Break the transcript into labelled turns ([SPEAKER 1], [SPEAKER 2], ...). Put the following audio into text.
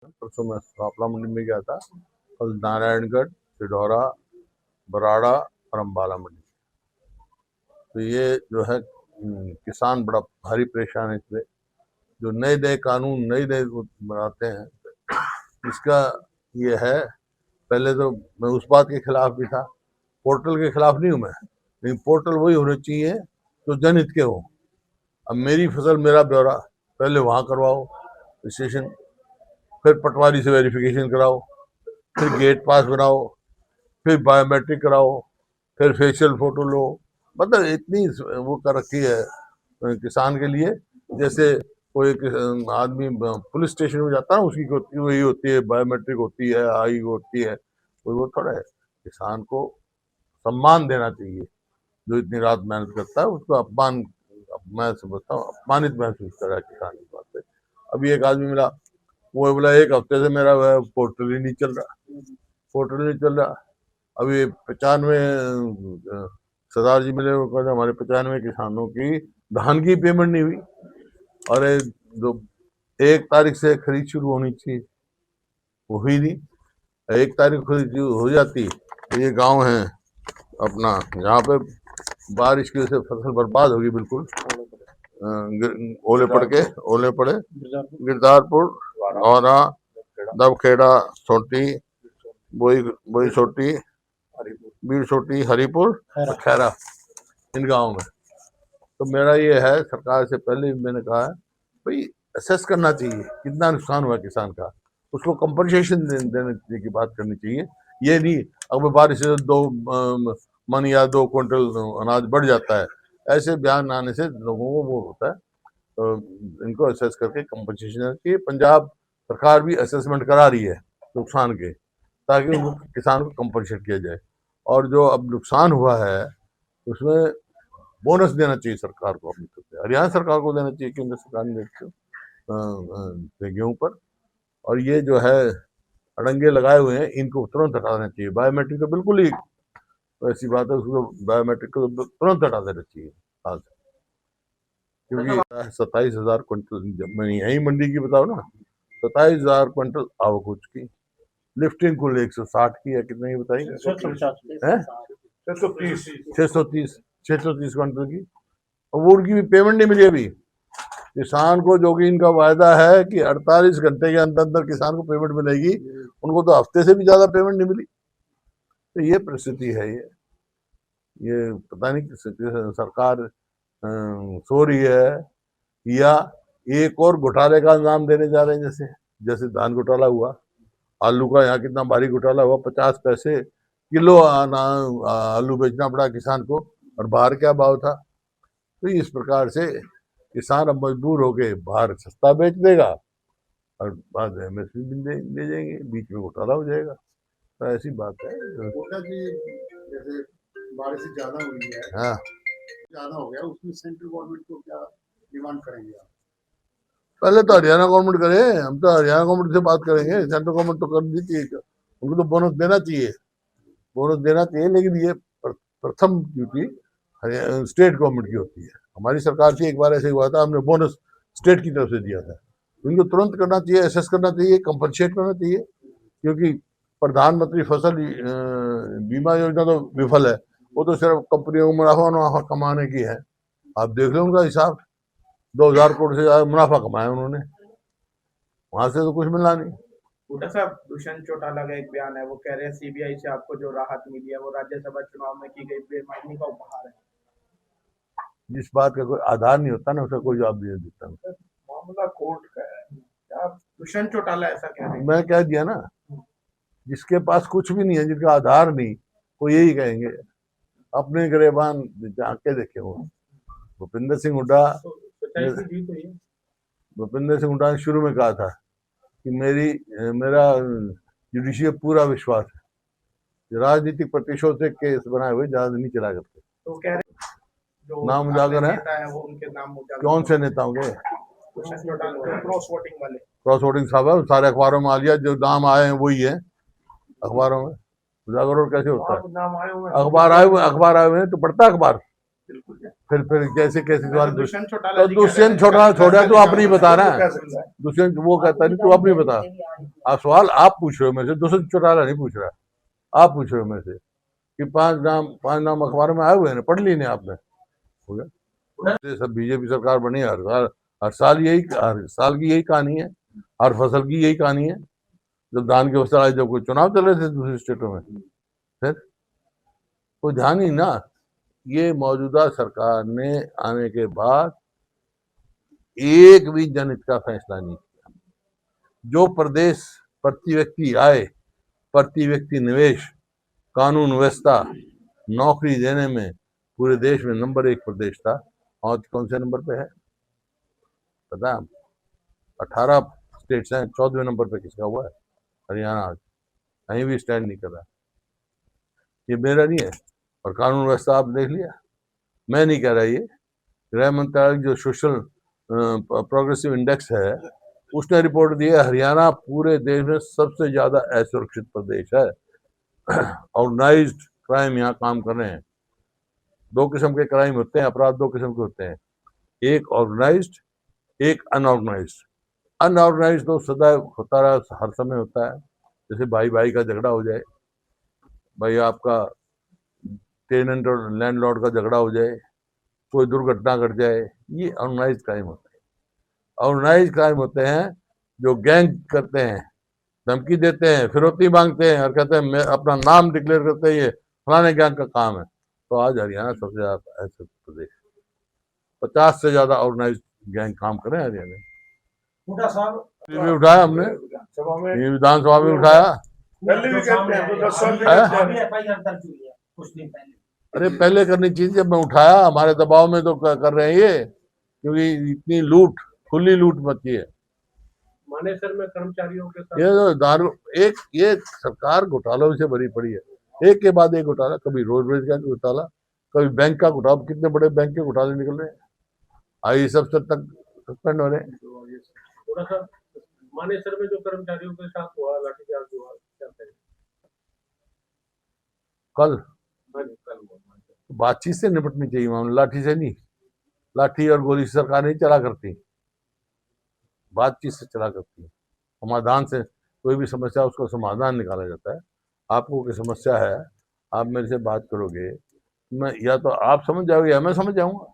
[SPEAKER 1] परसों मैं सापला मंडी में गया था। कल नारायणगढ़, सिढौरा, बराड़ा और अम्बाला मंडी। तो ये जो है किसान बड़ा भारी परेशान है इसमें। जो नए नए कानून नए नए बनाते हैं, इसका ये है। पहले तो मैं उस बात के खिलाफ भी था, पोर्टल के खिलाफ नहीं हूं मैं, लेकिन पोर्टल वही होने चाहिए जो जनहित के हो। अब मेरी फसल मेरा ब्यौरा, पहले वहां करवाओ रजिस्ट्रेशन, फिर पटवारी से वेरिफिकेशन कराओ, फिर गेट पास बनाओ, फिर बायोमेट्रिक कराओ, फिर फेशियल फोटो लो। मतलब इतनी वो कर रखी है किसान के लिए। जैसे कोई आदमी पुलिस स्टेशन में जाता है, उसकी वही होती है, बायोमेट्रिक होती है, आई होती है। वो थोड़ा है। किसान को सम्मान देना चाहिए। जो इतनी रात मेहनत करता है उसको अपमान, मैं समझता हूँ अपमानित महसूस कर रहा है किसान की बात से। अभी एक आदमी मिला, वो बोला 1 हफ्ते से मेरा पोर्टल ही नहीं चल रहा, पोर्टल नहीं चल रहा। अभी 95 सरदार जी मिले, वो कहते हमारे 95 किसानों की धान की पेमेंट नहीं हुई। और जो 1 तारीख से खरीद शुरू होनी चाहिए, वो हुई नहीं। 1 तारीख खरीद हो जाती तो ये गांव है अपना, यहाँ पे बारिश की वजह से फसल बर्बाद होगी बिल्कुल। ओले पड़े गिरदारपुर, औरा, दबखेड़ा, सोटी, बोई सोटी, बीर सोटी, हरिपुर, खैरा, इन गाँव में। तो मेरा ये है, सरकार से पहले भी मैंने कहा है, भाई असेस करना चाहिए कितना नुकसान हुआ किसान का, उसको कंपनसेशन देने की बात करनी चाहिए। ये नहीं अगर बारिश से 2 मन या 2 क्विंटल अनाज बढ़ जाता है, ऐसे बयान आने से लोगों को वो होता है। तो इनको असेस करके कंपनसेशन देना चाहिए। पंजाब सरकार भी असेसमेंट करा रही है नुकसान के, ताकि उनको किसान को कंपनसेट किया जाए। और जो अब नुकसान हुआ है उसमें बोनस देना चाहिए सरकार को अपनी तरफ से। हरियाणा सरकार को देना चाहिए, केंद्र सरकार ने गेहूं पर। और ये जो है अड़ंगे लगाए हुए हैं, इनको तुरंत हटा देना चाहिए। बायोमेट्रिक तो बिल्कुल ही ऐसी बात है, उसको बायोमेट्रिक को तुरंत हटा देना चाहिए आज। क्योंकि 27,000 क्विंटल, जब मैं यही मंडी की बताओ ना, 27,000 क्विंटल आवक हो चुकी। लिफ्टिंग कुल 160 की है, कितने की बताइए? 630 क्विंटल की। और वो उनकी भी पेमेंट नहीं मिली अभी किसान को, जो कि इनका वायदा है कि 48 घंटे के अंदर अंदर किसान को पेमेंट मिलेगी, उनको तो हफ्ते से भी ज्यादा पेमेंट नहीं मिली। तो ये परिस्थिति है। ये पता नहीं सरकार सो रही है या एक और घोटाले का नाम देने जा रहे हैं। जैसे जैसे धान घोटाला हुआ, आलू का यहाँ कितना भारी घोटाला हुआ, 50 पैसे किलो आलू बेचना पड़ा किसान को, और बाहर क्या भाव था। तो इस प्रकार से किसान अब मजबूर हो गए, बाहर सस्ता बेच देगा और बाद में एमएसपी दे जाएंगे, बीच में घोटाला हो जाएगा। तो ऐसी बात है।
[SPEAKER 2] जैसे बारिश ज्यादा हुई है, हाँ, ज्यादा हो गया, उसमें सेंट्रल गवर्नमेंट को क्या डिमांड करेंगे आप?
[SPEAKER 1] पहले तो हरियाणा गवर्नमेंट करे, हम तो हरियाणा गवर्नमेंट से बात करेंगे। सेंट्रल गवर्नमेंट तो कर दी चाहिए, उनको तो बोनस देना चाहिए, बोनस देना चाहिए। लेकिन ये प्रथम ड्यूटी स्टेट गवर्नमेंट की होती है। हमारी सरकार थी, एक बार ऐसे हुआ था, हमने बोनस स्टेट की तरफ से दिया था। इनको तुरंत करना चाहिए, एसेस करना चाहिए, कंपनसेट करना चाहिए। क्योंकि प्रधानमंत्री फसल बीमा योजना तो विफल है, वो तो सिर्फ कंपनियों को मुनाफा कमाने की है। आप देख लो उनका हिसाब, 2,000 करोड़ से ज्यादा मुनाफा कमाया उन्होंने, वहां से तो कुछ मिला नहीं।
[SPEAKER 3] बूटा साहब, दुष्यंत चौटाला का एक बयान है, वो कह रहे हैं सीबीआई से आपको जो राहत मिली है वो राज्यसभा चुनाव में की गई बेईमानी का उपहार है।
[SPEAKER 1] जिस बात का कोई आधार नहीं होता ना, उसका कोई जवाब नहीं देता।
[SPEAKER 3] मामला कोर्ट का है, दुष्यंत चौटाला ऐसा कह रहे हैं।
[SPEAKER 1] मैं कह दिया ना, जिसके पास कुछ भी नहीं है, जिनका आधार नहीं, वो यही कहेंगे। अपने गिरेबान जाके देखे वो भूपिंदर सिंह हुड्डा, भूपिंदर सिंह हुड्डा ने शुरू में कहा था कि मेरा जुडिशियल पूरा विश्वास है, राजनीतिक प्रतिशोध से केस बनाए हुए ज्यादा नहीं चला करते।
[SPEAKER 3] तो कह रहे
[SPEAKER 1] नाम उजागर है,
[SPEAKER 3] वो उनके नाम उजागर।
[SPEAKER 1] कौन से नेता होंगे?
[SPEAKER 3] क्रॉस वोटिंग वाले,
[SPEAKER 1] क्रॉस वोटिंग साहब सारे अखबारों में आ लिया, जो नाम आए हैं वही है अखबारों में। उजागर और कैसे होता है? अखबार आए हुए हैं तो पढ़ता है अखबार। फिर कैसे कैसे
[SPEAKER 3] तो दुष्यंत चौटाला जी कह रहे
[SPEAKER 1] दुष्यंत
[SPEAKER 3] थे,
[SPEAKER 1] चौटाला छोड़ा तो अपनी बता रहा
[SPEAKER 2] कह
[SPEAKER 1] है।
[SPEAKER 2] सकता है।
[SPEAKER 1] दुष्यंत वो कहता नहीं, तू अपनी बता। आप सवाल आप पूछ रहे हो मेरे से, दुष्यंत चौटाला नहीं पूछ रहा। आप पूछ रहे हो मेरे से कि पांच नाम अखबार में आए हुए हैं, पढ़ ली नहीं आपने, हो गया। ये सब बीजेपी सरकार बनी, हर साल की यही कहानी है, हर फसल की यही कहानी है। जब धान की फसल आई, जब कोई चुनाव चल रहे थे दूसरी स्टेटों में, फिर कोई ध्यान ही ना। ये मौजूदा सरकार ने आने के बाद एक भी जनहित का फैसला नहीं किया। जो प्रदेश प्रति व्यक्ति आय, प्रति व्यक्ति निवेश, कानून व्यवस्था, नौकरी देने में पूरे देश में नंबर 1 प्रदेश था। आज कौन से नंबर पे है पता है? 18 स्टेट्स हैं, 14वें नंबर पे किसका हुआ है? हरियाणा। आज कहीं भी स्टैंड नहीं कर रहा। ये मेरा नहीं है। और कानून व्यवस्था आप देख लिया, मैं नहीं कह रहा। ये गृह मंत्रालय जो सोशल प्रोग्रेसिव इंडेक्स है, उसने रिपोर्ट दी है हरियाणा पूरे देश में सबसे ज्यादा असुरक्षित प्रदेश है। ऑर्गेनाइज्ड क्राइम यहाँ काम कर रहे हैं। 2 किस्म के क्राइम होते हैं, अपराध 2 किस्म के होते हैं, एक ऑर्गेनाइज्ड, एक अनऑर्गेनाइज्ड। अनऑर्गेनाइज्ड तो सदैव होता रहा, हर समय होता है। जैसे भाई भाई का झगड़ा हो जाए, भाई आपका टेनेंट और लैंडलॉर्ड का झगड़ा हो जाए, कोई दुर्घटना घट जाए, ये ऑर्गेनाइज्ड क्राइम होता है। ऑर्गेनाइज्ड क्राइम होते हैं जो गैंग करते हैं, धमकी देते हैं, फिरौती मांगते हैं और कहते हैं मैं अपना नाम डिक्लेयर करते हैं, ये फलाने गैंग का काम है। तो आज हरियाणा सबसे ज्यादा ऐसे प्रदेश, 50 से ज्यादा ऑर्गेनाइज्ड गैंग काम कर रहे हैं हरियाणा में। भी उठाया हमने,
[SPEAKER 2] सभा में
[SPEAKER 1] ये विधानसभा में उठाया।
[SPEAKER 2] पहले भी कहते हैं, तो 10 साल भी
[SPEAKER 1] है?
[SPEAKER 2] कहते हैं।
[SPEAKER 3] कुछ दिन पहले
[SPEAKER 1] अरे पहले करनी चाहिए, जब मैं उठाया। हमारे दबाव में तो कर रहे हैं ये, क्योंकि इतनी लूट, खुली लूट मची है।
[SPEAKER 3] मानेसर में कर्मचारियों के साथ
[SPEAKER 1] ये तो दारू, ये सरकार घोटालों से भरी पड़ी है, एक के बाद एक घोटाला। कभी रोडवेज का घोटाला, कभी बैंक का घोटाला। कितने बड़े बैंक के घोटाले निकल रहे हैं, आई सब तक सस्पेंड हो रहे हैं।
[SPEAKER 3] थोड़ा सा मानेसर में जो कर्मचारियों के साथ हुआ लाठीचार्ज हुआ, क्या करें?
[SPEAKER 1] कल
[SPEAKER 3] कल
[SPEAKER 1] बातचीत से निपटनी चाहिए मामला, लाठी से नहीं। लाठी और गोली से सरकार नहीं चला करती, बातचीत से चला करती है। समाधान से कोई भी समस्या, उसका समाधान निकाला जाता है। आपको कोई समस्या है, आप मेरे से बात करोगे, मैं या तो आप समझ जाओगे या मैं समझ जाऊंगा।